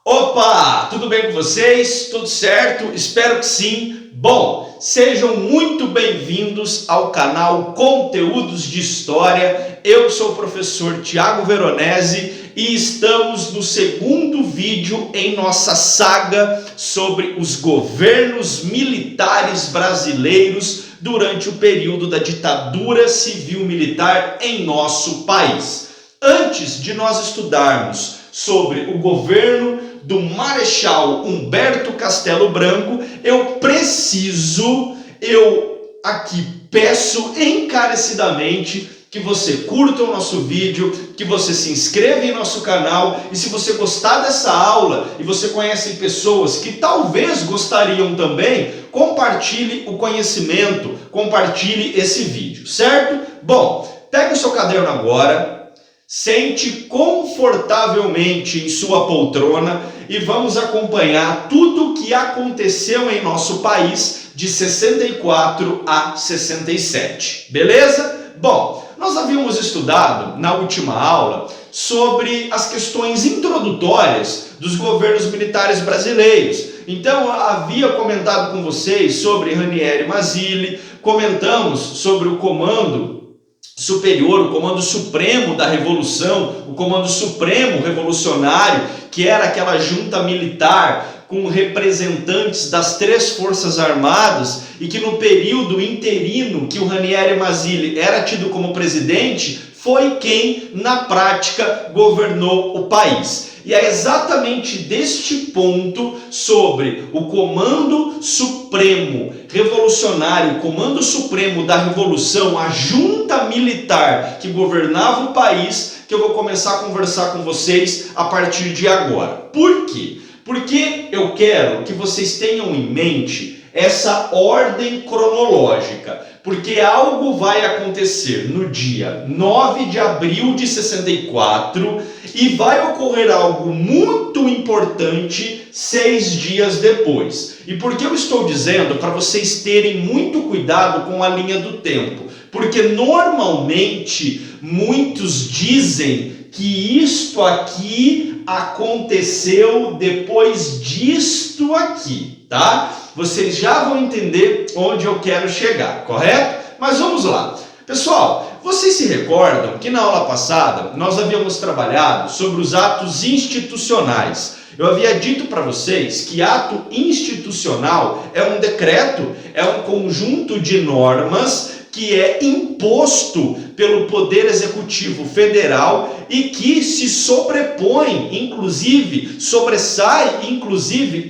Opa, tudo bem com vocês? Tudo certo? Espero que sim. Bom, sejam muito bem-vindos ao canal Conteúdos de História. Eu sou o professor Tiago Veronese e estamos no segundo vídeo em nossa saga sobre os governos militares brasileiros durante o período da ditadura civil-militar em nosso país. Antes de nós estudarmos sobre o governo do Marechal Humberto Castelo Branco, eu aqui peço encarecidamente que você curta o nosso vídeo, que você se inscreva em nosso canal e se você gostar dessa aula e você conhece pessoas que talvez gostariam também, compartilhe o conhecimento, compartilhe esse vídeo, certo? Bom, pegue o seu caderno agora. Sente confortavelmente em sua poltrona e vamos acompanhar tudo o que aconteceu em nosso país de 64 a 67, beleza? Bom, nós havíamos estudado na última aula sobre as questões introdutórias dos governos militares brasileiros. Então, eu havia comentado com vocês sobre Ranieri Mazzilli, comentamos sobre o comando superior, o comando supremo da revolução, o comando supremo revolucionário, que era aquela junta militar com representantes das três forças armadas e que no período interino que o Ranieri Mazzilli era tido como presidente, foi quem na prática governou o país. E é exatamente deste ponto sobre o Comando Supremo Revolucionário, o Comando Supremo da Revolução, a junta militar que governava o país, que eu vou começar a conversar com vocês a partir de agora. Por quê? Porque eu quero que vocês tenham em mente essa ordem cronológica, porque algo vai acontecer no dia 9 de abril de 64 e vai ocorrer algo muito importante 6 dias depois. E por que eu estou dizendo? Para vocês terem muito cuidado com a linha do tempo, porque normalmente muitos dizem que isto aqui aconteceu depois disto aqui, tá? Vocês já vão entender onde eu quero chegar, correto? Mas vamos lá. Pessoal, vocês se recordam que na aula passada nós havíamos trabalhado sobre os atos institucionais. Eu havia dito para vocês que ato institucional é um decreto, é um conjunto de normas que é imposto pelo Poder Executivo Federal e que se sobrepõe, sobressai,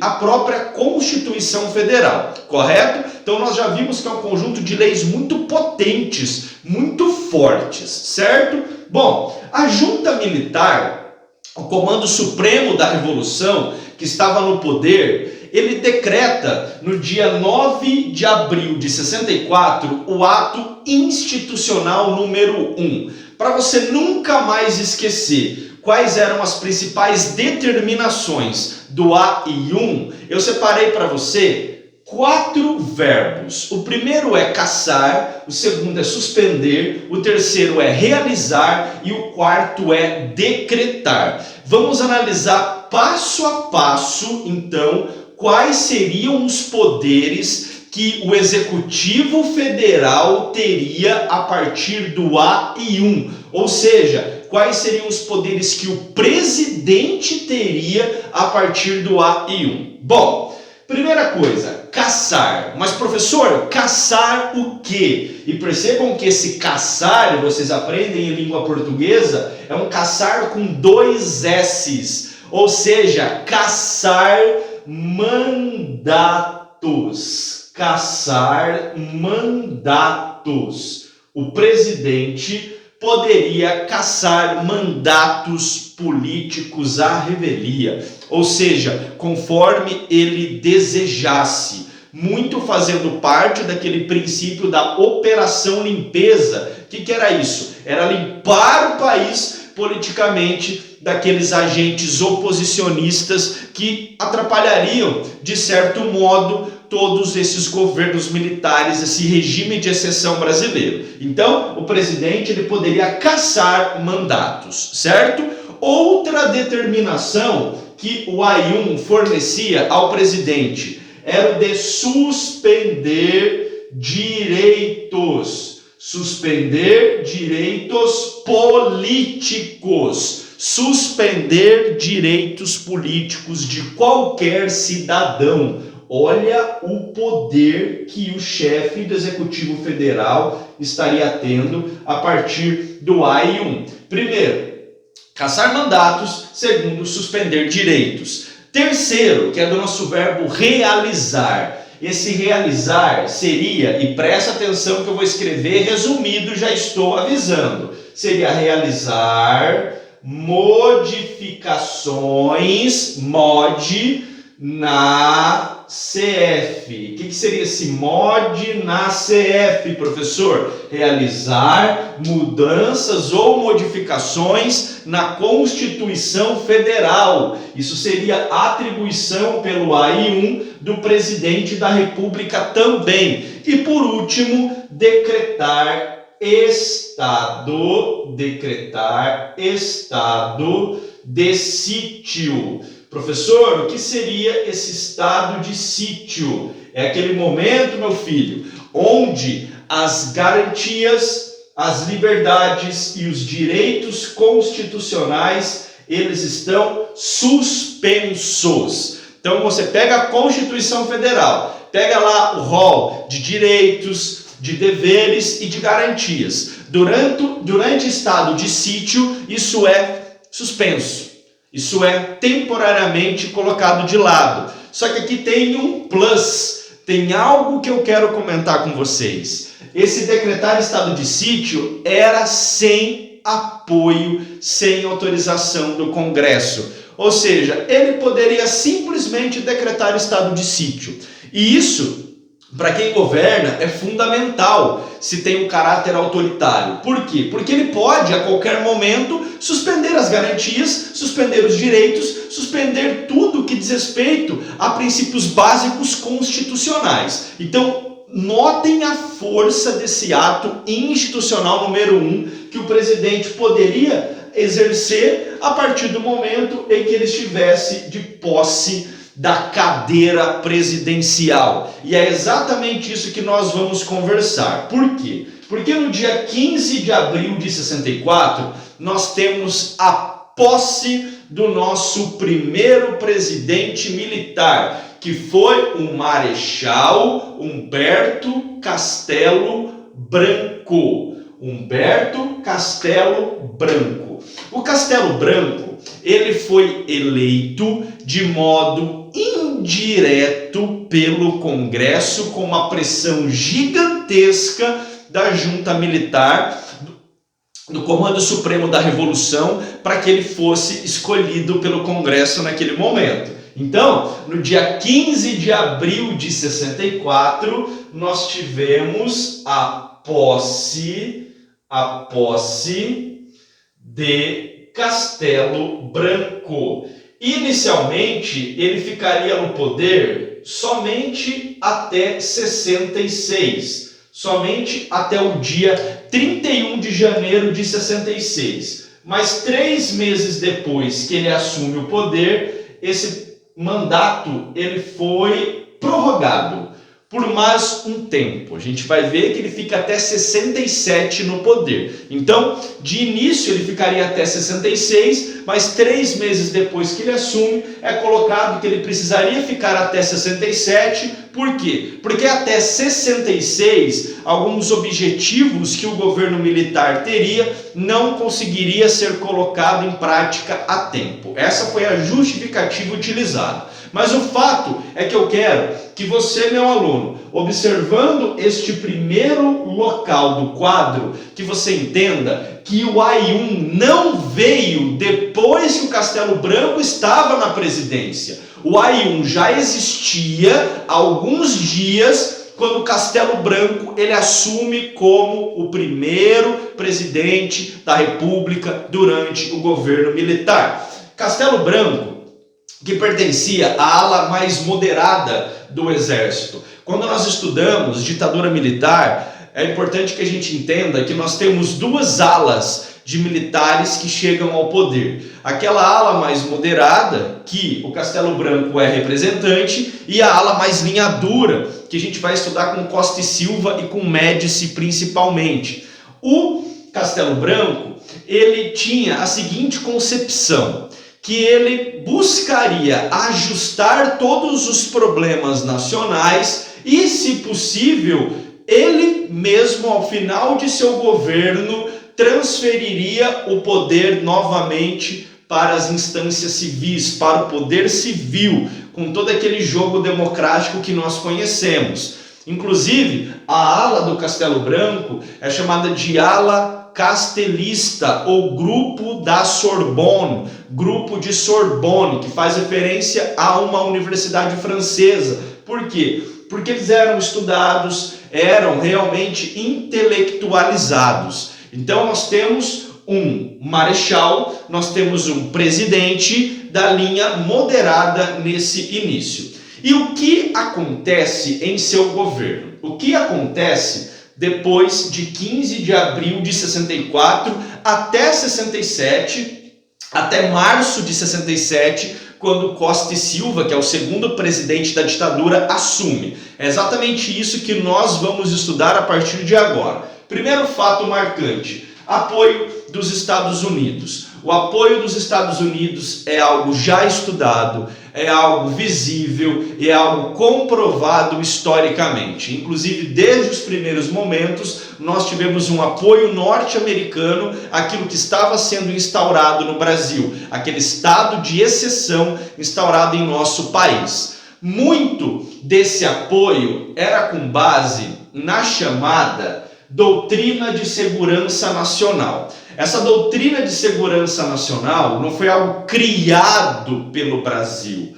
a própria Constituição Federal, correto? Então nós já vimos que é um conjunto de leis muito potentes, muito fortes, certo? Bom, a junta militar, o Comando Supremo da Revolução, que estava no poder, ele decreta no dia 9 de abril de 64 o ato institucional número 1. Para você nunca mais esquecer quais eram as principais determinações do AI1, eu separei para você 4 verbos. O primeiro é caçar, o segundo é suspender, o terceiro é realizar e o quarto é decretar. Vamos analisar passo a passo, então, quais seriam os poderes que o Executivo Federal teria a partir do AI1, ou seja, quais seriam os poderes que o presidente teria a partir do AI1. Bom, primeira coisa, caçar. Mas professor, caçar o quê? E percebam que esse caçar, vocês aprendem em língua portuguesa, é um caçar com 2 S's, ou seja, caçar mandatos. Caçar mandatos. O presidente poderia caçar mandatos políticos à revelia, ou seja, conforme ele desejasse, muito fazendo parte daquele princípio da Operação Limpeza. O que era isso? Era limpar o país politicamente daqueles agentes oposicionistas que atrapalhariam, de certo modo, todos esses governos militares, esse regime de exceção brasileiro. Então, o presidente ele poderia caçar mandatos, certo? Outra determinação que o AI-1 fornecia ao presidente era o de suspender direitos. Suspender direitos políticos. Suspender direitos políticos de qualquer cidadão. Olha o poder que o chefe do Executivo Federal estaria tendo a partir do AI-1. Primeiro, cassar mandatos. Segundo, suspender direitos. Terceiro, que é do nosso verbo realizar. Esse realizar seria, e presta atenção que eu vou escrever resumido, já estou avisando, seria realizar modificações, na CF. O que seria esse mod na CF, professor? Realizar mudanças ou modificações na Constituição Federal. Isso seria atribuição pelo AI-1 do presidente da República também. E por último, decretar estado de sítio. Professor, o que seria esse estado de sítio? É aquele momento, meu filho, onde as garantias, as liberdades e os direitos constitucionais, eles estão suspensos. Então você pega a Constituição Federal, pega lá o rol de direitos, de deveres e de garantias. Durante estado de sítio, isso é suspenso. Isso é temporariamente colocado de lado. Só que aqui tem um plus, tem algo que eu quero comentar com vocês. Esse decretar estado de sítio era sem apoio, sem autorização do Congresso. Ou seja, ele poderia simplesmente decretar estado de sítio. E isso, para quem governa, é fundamental se tem um caráter autoritário. Por quê? Porque ele pode, a qualquer momento, suspender as garantias, suspender os direitos, suspender tudo que diz respeito a princípios básicos constitucionais. Então, notem a força desse ato institucional número 1 que o presidente poderia exercer a partir do momento em que ele estivesse de posse da cadeira presidencial. E é exatamente isso que nós vamos conversar. Por quê? Porque no dia 15 de abril de 64, nós temos a posse do nosso primeiro presidente militar, que foi o Marechal Humberto Castelo Branco. Humberto Castelo Branco. O Castelo Branco, ele foi eleito de modo indireto pelo Congresso com uma pressão gigantesca da junta militar, do Comando Supremo da Revolução, para que ele fosse escolhido pelo Congresso naquele momento. Então, no dia 15 de abril de 64, nós tivemos a posse de Castelo Branco. Inicialmente, ele ficaria no poder somente até 66, somente até o dia 31 de janeiro de 66. Mas 3 meses depois que ele assume o poder, esse mandato ele foi prorrogado por mais um tempo. A gente vai ver que ele fica até 67 no poder. Então, de início ele ficaria até 66, mas 3 meses depois que ele assume, é colocado que ele precisaria ficar até 67. Por quê? Porque até 66, alguns objetivos que o governo militar teria não conseguiria ser colocado em prática a tempo. Essa foi a justificativa utilizada. Mas o fato é que eu quero que você, meu aluno, observando este primeiro local do quadro, que você entenda que o AI-1 não veio depois que o Castelo Branco estava na presidência. O AI-1 já existia há alguns dias quando o Castelo Branco ele assume como o primeiro presidente da República durante o governo militar. Castelo Branco, que pertencia à ala mais moderada do Exército. Quando nós estudamos ditadura militar, é importante que a gente entenda que nós temos duas alas de militares que chegam ao poder. Aquela ala mais moderada, que o Castelo Branco é representante, e a ala mais linha dura, que a gente vai estudar com Costa e Silva e com Médici principalmente. O Castelo Branco, ele tinha a seguinte concepção, que ele buscaria ajustar todos os problemas nacionais e, se possível, ele mesmo, ao final de seu governo, transferiria o poder novamente para as instâncias civis, para o poder civil, com todo aquele jogo democrático que nós conhecemos. Inclusive, a ala do Castelo Branco é chamada de ala castelista ou grupo da Sorbonne, grupo de Sorbonne, que faz referência a uma universidade francesa. Por quê? Porque eles eram estudados, eram realmente intelectualizados. Então nós temos um marechal, nós temos um presidente da linha moderada nesse início. E o que acontece em seu governo? O que acontece depois de 15 de abril de 64 até 67, até março de 67, quando Costa e Silva, que é o segundo presidente da ditadura, assume? É exatamente isso que nós vamos estudar a partir de agora. Primeiro fato marcante: apoio dos Estados Unidos. O apoio dos Estados Unidos é algo já estudado, é algo visível, é algo comprovado historicamente. Inclusive, desde os primeiros momentos, nós tivemos um apoio norte-americano àquilo que estava sendo instaurado no Brasil, aquele estado de exceção instaurado em nosso país. Muito desse apoio era com base na chamada doutrina de segurança nacional. Essa doutrina de segurança nacional não foi algo criado pelo Brasil.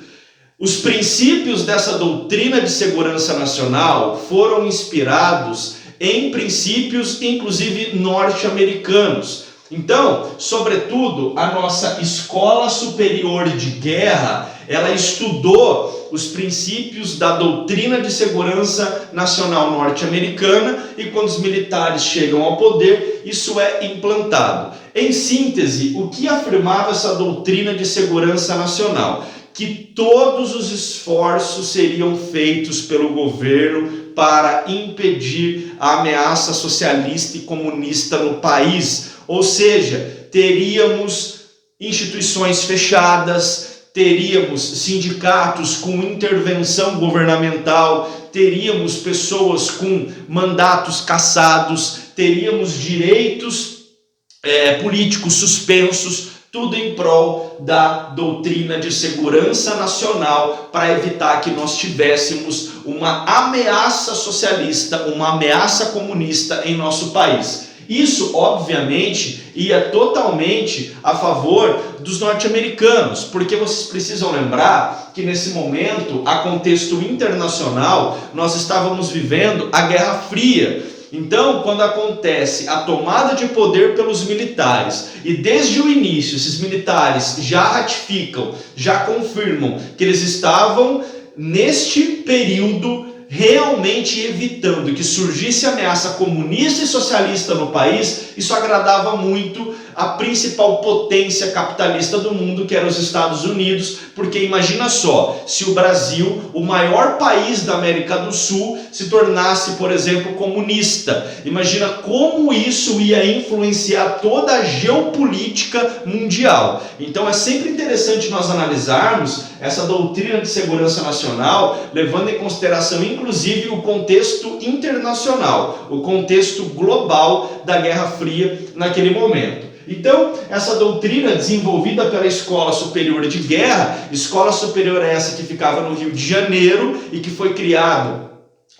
Os princípios dessa doutrina de segurança nacional foram inspirados em princípios, inclusive, norte-americanos. Então, sobretudo, a nossa Escola Superior de Guerra, ela estudou os princípios da doutrina de segurança nacional norte-americana, e quando os militares chegam ao poder, isso é implantado. Em síntese, o que afirmava essa doutrina de segurança nacional? Que todos os esforços seriam feitos pelo governo para impedir a ameaça socialista e comunista no país. Ou seja, teríamos instituições fechadas, teríamos sindicatos com intervenção governamental, teríamos pessoas com mandatos cassados, teríamos direitos políticos suspensos, tudo em prol da doutrina de segurança nacional, para evitar que nós tivéssemos uma ameaça socialista, uma ameaça comunista em nosso país. Isso, obviamente, ia totalmente a favor dos norte-americanos, porque vocês precisam lembrar que nesse momento, a contexto internacional, nós estávamos vivendo a Guerra Fria. Então, quando acontece a tomada de poder pelos militares, e desde o início esses militares já ratificam, já confirmam que eles estavam neste período realmente evitando que surgisse ameaça comunista e socialista no país, isso agradava muito a principal potência capitalista do mundo, que era os Estados Unidos, porque imagina só, se o Brasil, o maior país da América do Sul, se tornasse, por exemplo, comunista. Imagina como isso ia influenciar toda a geopolítica mundial. Então é sempre interessante nós analisarmos essa doutrina de segurança nacional, levando em consideração inclusive o contexto internacional, o contexto global da Guerra Fria naquele momento. Então, essa doutrina desenvolvida pela Escola Superior de Guerra, escola superior essa que ficava no Rio de Janeiro e que foi criada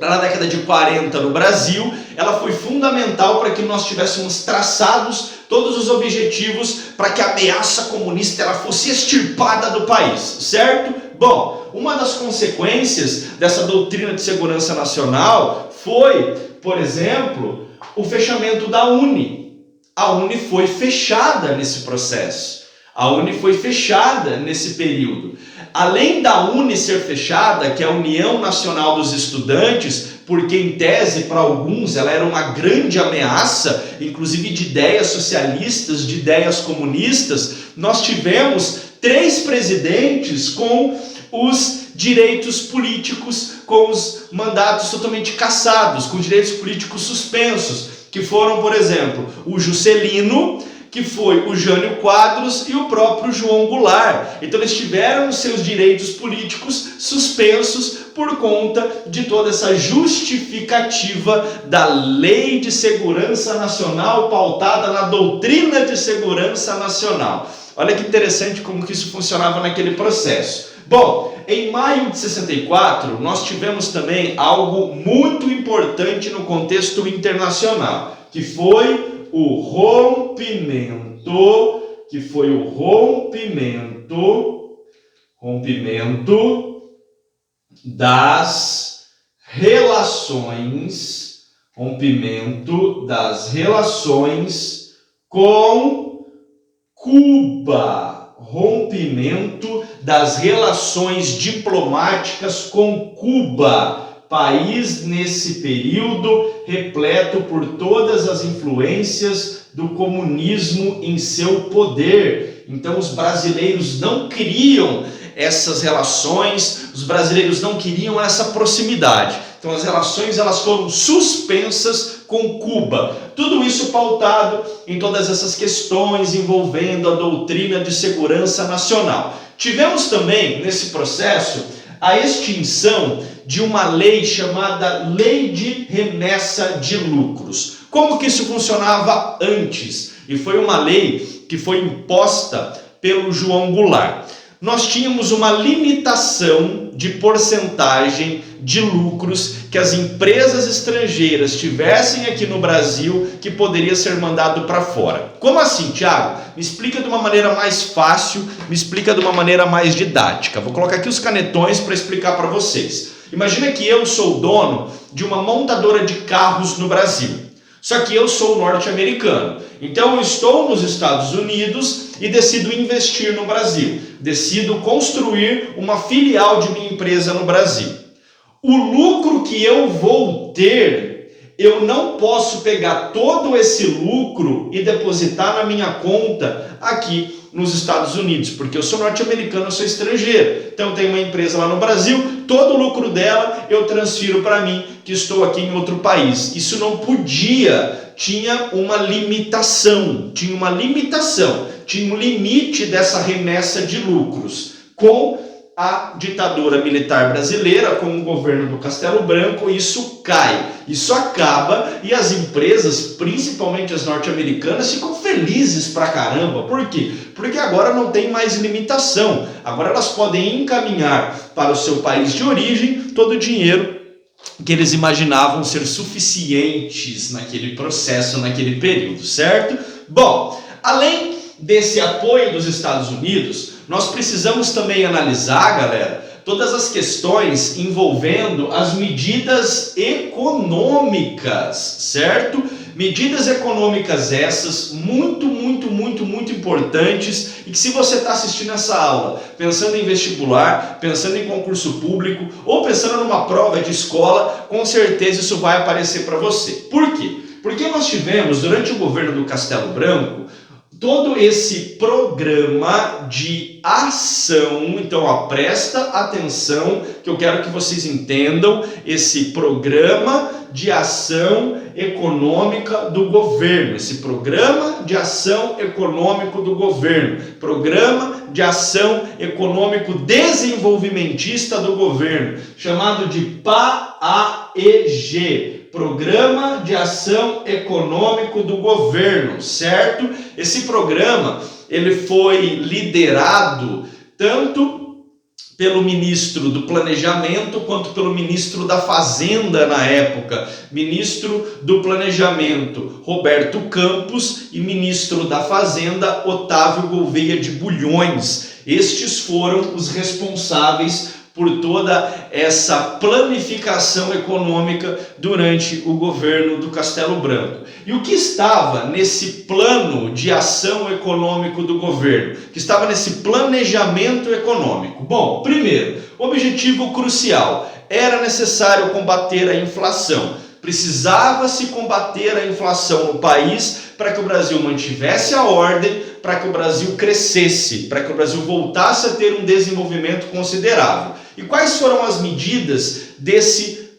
lá na década de 40 no Brasil, ela foi fundamental para que nós tivéssemos traçados todos os objetivos para que a ameaça comunista ela fosse extirpada do país, certo? Bom, uma das consequências dessa doutrina de segurança nacional foi, por exemplo, o fechamento da UNE. A UNE foi fechada nesse processo. A UNE foi fechada nesse período. Além da UNE ser fechada, que é a União Nacional dos Estudantes, porque em tese, para alguns, ela era uma grande ameaça, inclusive de ideias socialistas, de ideias comunistas. Nós tivemos 3 presidentes com os direitos políticos, com os mandatos totalmente cassados, com direitos políticos suspensos, que foram, por exemplo, o Juscelino, que foi o Jânio Quadros e o próprio João Goulart. Então eles tiveram os seus direitos políticos suspensos por conta de toda essa justificativa da Lei de Segurança Nacional pautada na doutrina de segurança nacional. Olha que interessante como que isso funcionava naquele processo. Bom, em maio de 64, nós tivemos também algo muito importante no contexto internacional, que foi o rompimento das relações com Cuba, rompimento das relações diplomáticas com Cuba, país nesse período repleto por todas as influências do comunismo em seu poder. Então os brasileiros não queriam essas relações, os brasileiros não queriam essa proximidade. Então as relações elas foram suspensas com Cuba. Tudo isso pautado em todas essas questões envolvendo a doutrina de segurança nacional. Tivemos também nesse processo a extinção de uma lei chamada Lei de Remessa de Lucros. Como que isso funcionava antes? E foi uma lei que foi imposta pelo João Goulart. Nós tínhamos uma limitação de porcentagem de lucros que as empresas estrangeiras tivessem aqui no Brasil que poderia ser mandado para fora. Como assim, Thiago? Me explica de uma maneira mais fácil, me explica de uma maneira mais didática. Vou colocar aqui os canetões para explicar para vocês. Imagina que eu sou dono de uma montadora de carros no Brasil. Só que eu sou norte-americano. Então eu estou nos Estados Unidos e decido investir no Brasil. Decido construir uma filial de minha empresa no Brasil. O lucro que eu vou ter, eu não posso pegar todo esse lucro e depositar na minha conta aqui nos Estados Unidos, porque eu sou norte-americano, eu sou estrangeiro. Então tem uma empresa lá no Brasil, todo o lucro dela eu transfiro para mim, que estou aqui em outro país. Isso não podia, tinha uma limitação, tinha um limite dessa remessa de lucros. Com a ditadura militar brasileira, com o governo do Castelo Branco, isso cai, isso acaba e as empresas, principalmente as norte-americanas, ficam felizes pra caramba. Por quê? Porque agora não tem mais limitação, agora elas podem encaminhar para o seu país de origem todo o dinheiro que eles imaginavam ser suficientes naquele processo, naquele período, certo? Bom, além desse apoio dos Estados Unidos, nós precisamos também analisar, galera, todas as questões envolvendo as medidas econômicas, certo? Medidas econômicas essas muito importantes e que se você está assistindo essa aula pensando em vestibular, pensando em concurso público ou pensando numa prova de escola, com certeza isso vai aparecer para você. Por quê? Porque nós tivemos, durante o governo do Castelo Branco, todo esse programa de ação. Então, ó, presta atenção que eu quero que vocês entendam esse programa de ação econômica do governo, esse programa de ação econômico do governo, programa de ação econômico desenvolvimentista do governo, chamado de PAEG, Programa de Ação Econômico do Governo, certo? Esse programa, ele foi liderado tanto pelo ministro do Planejamento quanto pelo ministro da Fazenda na época, ministro do Planejamento Roberto Campos e ministro da Fazenda Otávio Gouveia de Bulhões. Estes foram os responsáveis por toda essa planificação econômica durante o governo do Castelo Branco. E o que estava nesse plano de ação econômico do governo? Que estava nesse planejamento econômico? Bom, primeiro, objetivo crucial era necessário combater a inflação. Precisava-se combater a inflação no país para que o Brasil mantivesse a ordem, para que o Brasil crescesse, para que o Brasil voltasse a ter um desenvolvimento considerável. E quais foram as medidas desse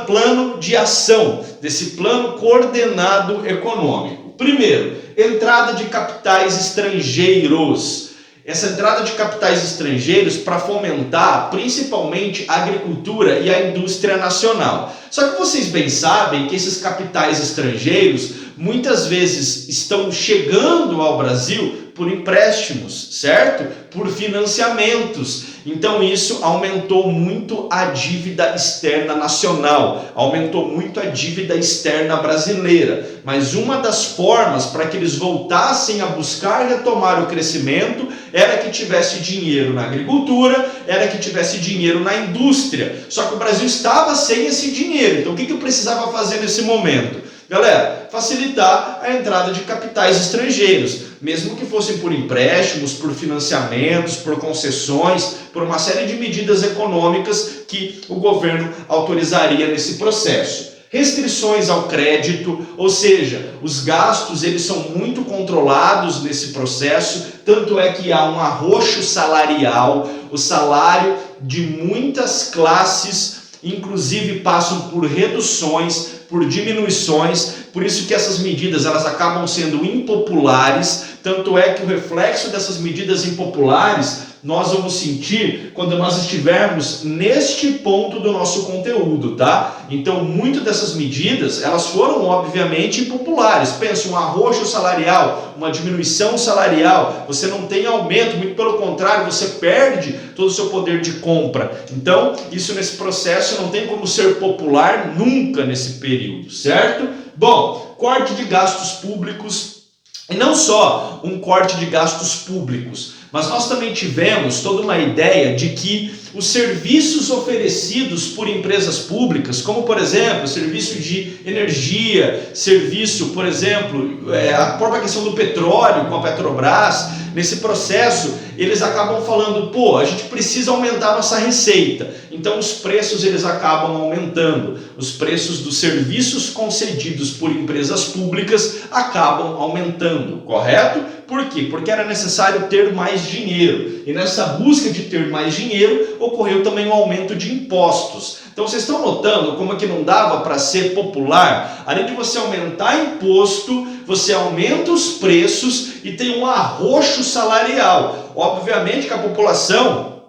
plano de ação, desse plano coordenado econômico? Primeiro, entrada de capitais estrangeiros. Essa entrada de capitais estrangeiros para fomentar principalmente a agricultura e a indústria nacional. Só que vocês bem sabem que esses capitais estrangeiros muitas vezes estão chegando ao Brasil por empréstimos, certo? Por financiamentos. Então isso aumentou muito a dívida externa nacional, aumentou muito a dívida externa brasileira. Mas uma das formas para que eles voltassem a buscar retomar o crescimento era que tivesse dinheiro na agricultura, era que tivesse dinheiro na indústria. Só que o Brasil estava sem esse dinheiro. Então o que eu precisava fazer nesse momento? Galera, facilitar a entrada de capitais estrangeiros, mesmo que fossem por empréstimos, por financiamentos, por concessões, por uma série de medidas econômicas que o governo autorizaria nesse processo. Restrições ao crédito, ou seja, os gastos eles são muito controlados nesse processo, tanto é que há um arroxo salarial, o salário de muitas classes inclusive passam por reduções, por diminuições, por isso que essas medidas elas acabam sendo impopulares, tanto é que o reflexo dessas medidas impopulares nós vamos sentir quando nós estivermos neste ponto do nosso conteúdo, tá? Então, muito dessas medidas, elas foram obviamente impopulares. Pensa, um arroxo salarial, uma diminuição salarial, você não tem aumento, muito pelo contrário, você perde todo o seu poder de compra. Então, isso nesse processo não tem como ser popular nunca nesse período, certo? Bom, corte de gastos públicos, e não só um corte de gastos públicos, mas nós também tivemos toda uma ideia de que os serviços oferecidos por empresas públicas, como por exemplo, serviço de energia, serviço, por exemplo, a própria questão do petróleo com a Petrobras, nesse processo eles acabam falando, pô, a gente precisa aumentar a nossa receita. Então os preços eles acabam aumentando. Os preços dos serviços concedidos por empresas públicas acabam aumentando, correto? Por quê? Porque era necessário ter mais dinheiro. E nessa busca de ter mais dinheiro, ocorreu também um aumento de impostos. Então vocês estão notando como é que não dava para ser popular? Além de você aumentar imposto, você aumenta os preços e tem um arroxo salarial. Obviamente que a população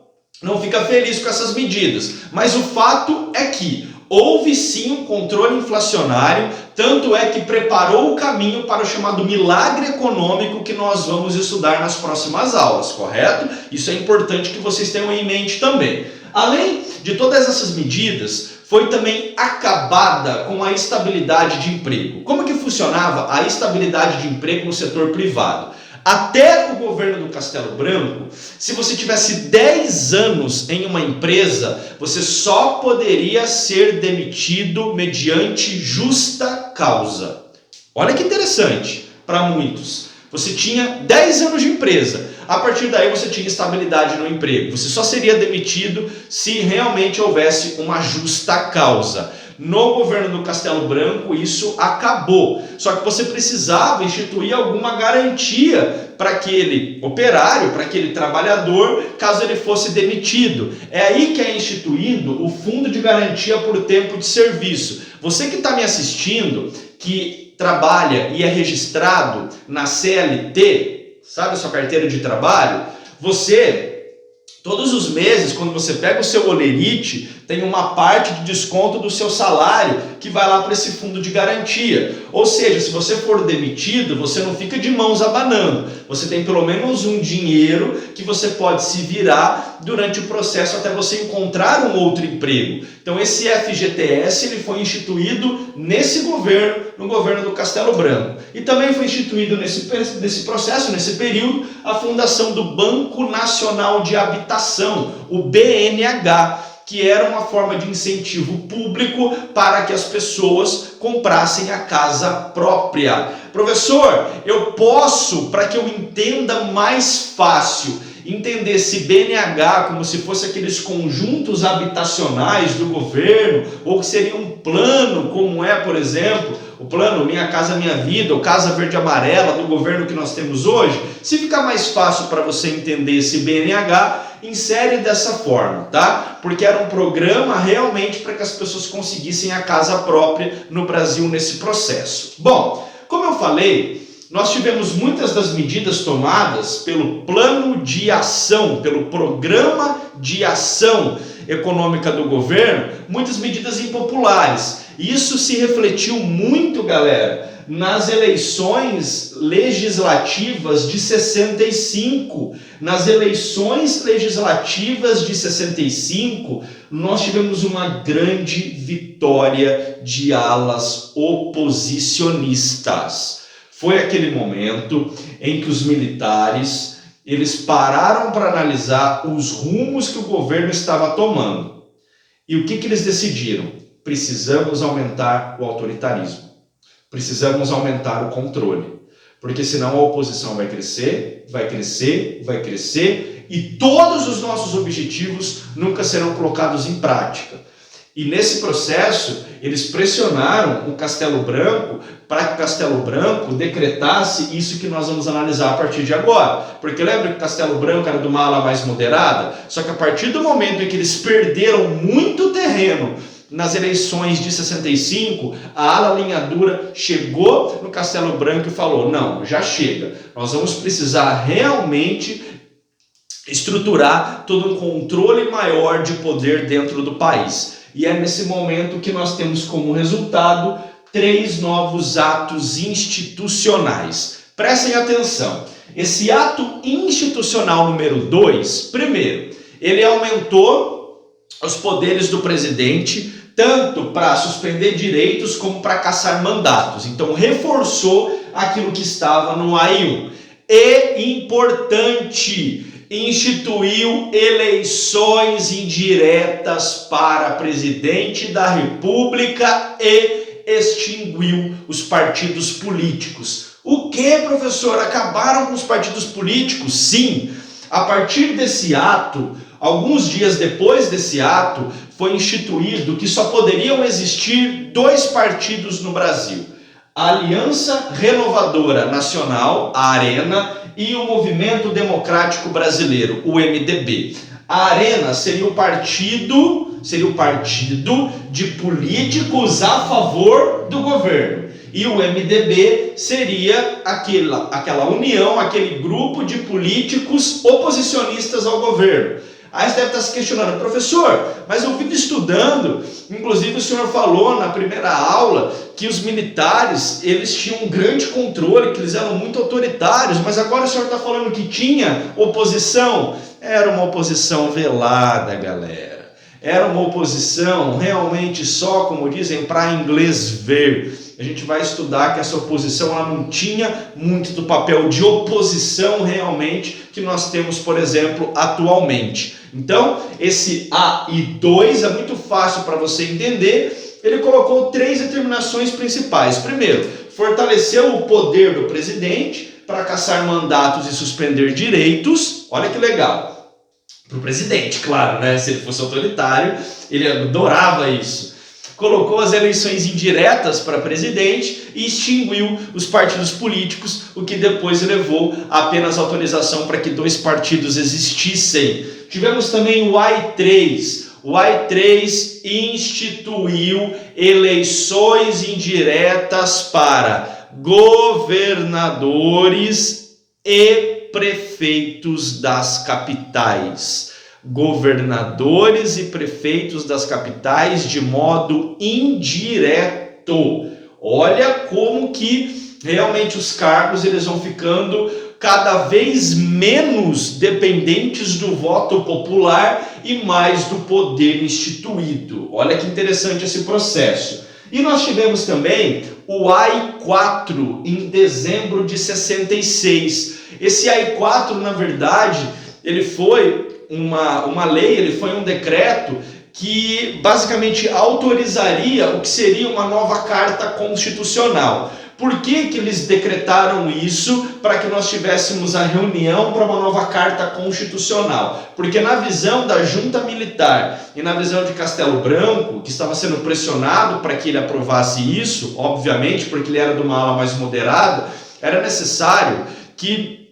não fica feliz com essas medidas, mas o fato é que houve sim um controle inflacionário, tanto é que preparou o caminho para o chamado milagre econômico que nós vamos estudar nas próximas aulas, correto? Isso é importante que vocês tenham em mente também. Além de todas essas medidas, foi também acabada com a estabilidade de emprego. Como que funcionava a estabilidade de emprego no setor privado? Até o governo do Castelo Branco, se você tivesse 10 anos em uma empresa, você só poderia ser demitido mediante justa causa. Olha que interessante para muitos. Você tinha 10 anos de empresa, a partir daí você tinha estabilidade no emprego. Você só seria demitido se realmente houvesse uma justa causa. No governo do Castelo Branco isso acabou, só que você precisava instituir alguma garantia para aquele operário, para aquele trabalhador, caso ele fosse demitido. É aí que é instituído o Fundo de Garantia por Tempo de Serviço. Você que está me assistindo, que trabalha e é registrado na CLT, sabe a sua carteira de trabalho, você... Todos os meses, quando você pega o seu olerite, tem uma parte de desconto do seu salário que vai lá para esse fundo de garantia. Ou seja, se você for demitido, você não fica de mãos abanando. Você tem pelo menos um dinheiro que você pode se virar durante o processo até você encontrar um outro emprego. Então esse FGTS ele foi instituído nesse governo, no governo do Castelo Branco. E também foi instituído nesse processo, nesse período, a fundação do Banco Nacional de Habitação, o BNH, que era uma forma de incentivo público para que as pessoas comprassem a casa própria. Professor, eu posso, para que eu entenda mais fácil, entendesse BNH como se fosse aqueles conjuntos habitacionais do governo, ou que seria um plano, como é, por exemplo, o plano Minha Casa Minha Vida, ou Casa Verde Amarela do governo que nós temos hoje, se ficar mais fácil para você entender esse BNH, insere dessa forma, tá? Porque era um programa realmente para que as pessoas conseguissem a casa própria no Brasil nesse processo. Bom, como eu falei, nós tivemos muitas das medidas tomadas pelo plano de ação, pelo programa de ação econômica do governo, muitas medidas impopulares. Isso se refletiu muito, galera, nas eleições legislativas de 65. Nas eleições legislativas de 65, nós tivemos uma grande vitória de alas oposicionistas. Foi aquele momento em que os militares, eles pararam para analisar os rumos que o governo estava tomando. E o que eles decidiram? Precisamos aumentar o autoritarismo. Precisamos aumentar o controle. Porque senão a oposição vai crescer, vai crescer, vai crescer e todos os nossos objetivos nunca serão colocados em prática. E nesse processo, eles pressionaram o Castelo Branco para que o Castelo Branco decretasse isso que nós vamos analisar a partir de agora. Porque lembra que o Castelo Branco era de uma ala mais moderada? Só que a partir do momento em que eles perderam muito terreno nas eleições de 65, a ala linha dura chegou no Castelo Branco e falou: não, já chega, nós vamos precisar realmente estruturar todo um controle maior de poder dentro do país. E é nesse momento que nós temos como resultado 3 novos atos institucionais. Prestem atenção, esse ato institucional número 2, primeiro, ele aumentou os poderes do presidente, tanto para suspender direitos como para cassar mandatos. Então reforçou aquilo que estava no AI1. E importante, instituiu eleições indiretas para presidente da República e extinguiu os partidos políticos. O que, professor? Acabaram com os partidos políticos? Sim. A partir desse ato, alguns dias depois desse ato, foi instituído que só poderiam existir 2 partidos no Brasil: a Aliança Renovadora Nacional, a ARENA, e o Movimento Democrático Brasileiro, o MDB. A ARENA seria o partido de políticos a favor do governo. E o MDB seria aquela união, aquele grupo de políticos oposicionistas ao governo. Aí você deve estar se questionando: professor, mas eu vim estudando, inclusive o senhor falou na primeira aula que os militares, eles tinham um grande controle, que eles eram muito autoritários, mas agora o senhor está falando que tinha oposição. Era uma oposição velada, galera. Era uma oposição realmente só, como dizem, para inglês ver. A gente vai estudar que essa oposição ela não tinha muito do papel de oposição realmente que nós temos, por exemplo, atualmente. Então, esse AI2 é muito fácil para você entender. Ele colocou 3 determinações principais. Primeiro, fortaleceu o poder do presidente para cassar mandatos e suspender direitos. Olha que legal. Para o presidente, claro, né? Se ele fosse autoritário, ele adorava isso. Colocou as eleições indiretas para presidente e extinguiu os partidos políticos, o que depois levou apenas autorização para que 2 partidos existissem. Tivemos também o AI3. O AI3 instituiu eleições indiretas para governadores e prefeitos das capitais. Governadores e prefeitos das capitais de modo indireto. Olha como que realmente os cargos eles vão ficando cada vez menos dependentes do voto popular e mais do poder instituído. Olha que interessante esse processo. E nós tivemos também o AI4 em dezembro de 66. Esse AI4, na verdade, ele foi uma lei, ele foi um decreto que basicamente autorizaria o que seria uma nova carta constitucional. Por que que eles decretaram isso para que nós tivéssemos a reunião para uma nova carta constitucional? Porque na visão da junta militar e na visão de Castelo Branco, que estava sendo pressionado para que ele aprovasse isso, obviamente porque ele era de uma ala mais moderada, era necessário que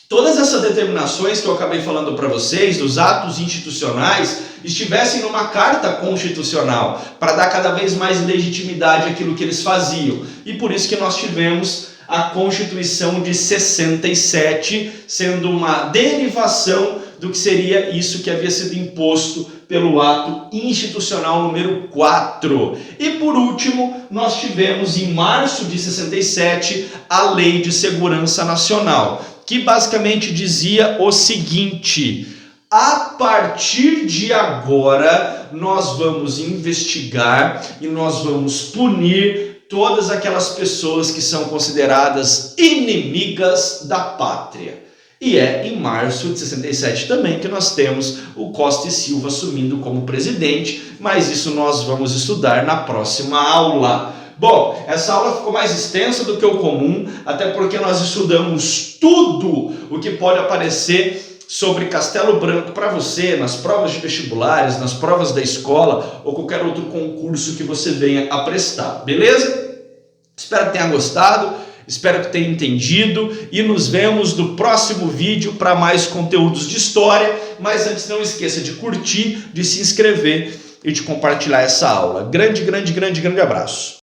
todas essas determinações que eu acabei falando para vocês, dos atos institucionais, estivessem numa carta constitucional, para dar cada vez mais legitimidade àquilo que eles faziam. E por isso que nós tivemos a Constituição de 67, sendo uma derivação do que seria isso que havia sido imposto pelo ato institucional número 4. E por último, nós tivemos em março de 67 a Lei de Segurança Nacional, que basicamente dizia o seguinte: a partir de agora nós vamos investigar e nós vamos punir todas aquelas pessoas que são consideradas inimigas da pátria. E é em março de 67 também que nós temos o Costa e Silva assumindo como presidente, mas isso nós vamos estudar na próxima aula. Bom, essa aula ficou mais extensa do que o comum, até porque nós estudamos tudo o que pode aparecer sobre Castelo Branco para você, nas provas de vestibulares, nas provas da escola ou qualquer outro concurso que você venha a prestar, beleza? Espero que tenha gostado, espero que tenha entendido e nos vemos no próximo vídeo para mais conteúdos de história, mas antes não esqueça de curtir, de se inscrever e de compartilhar essa aula. Grande abraço.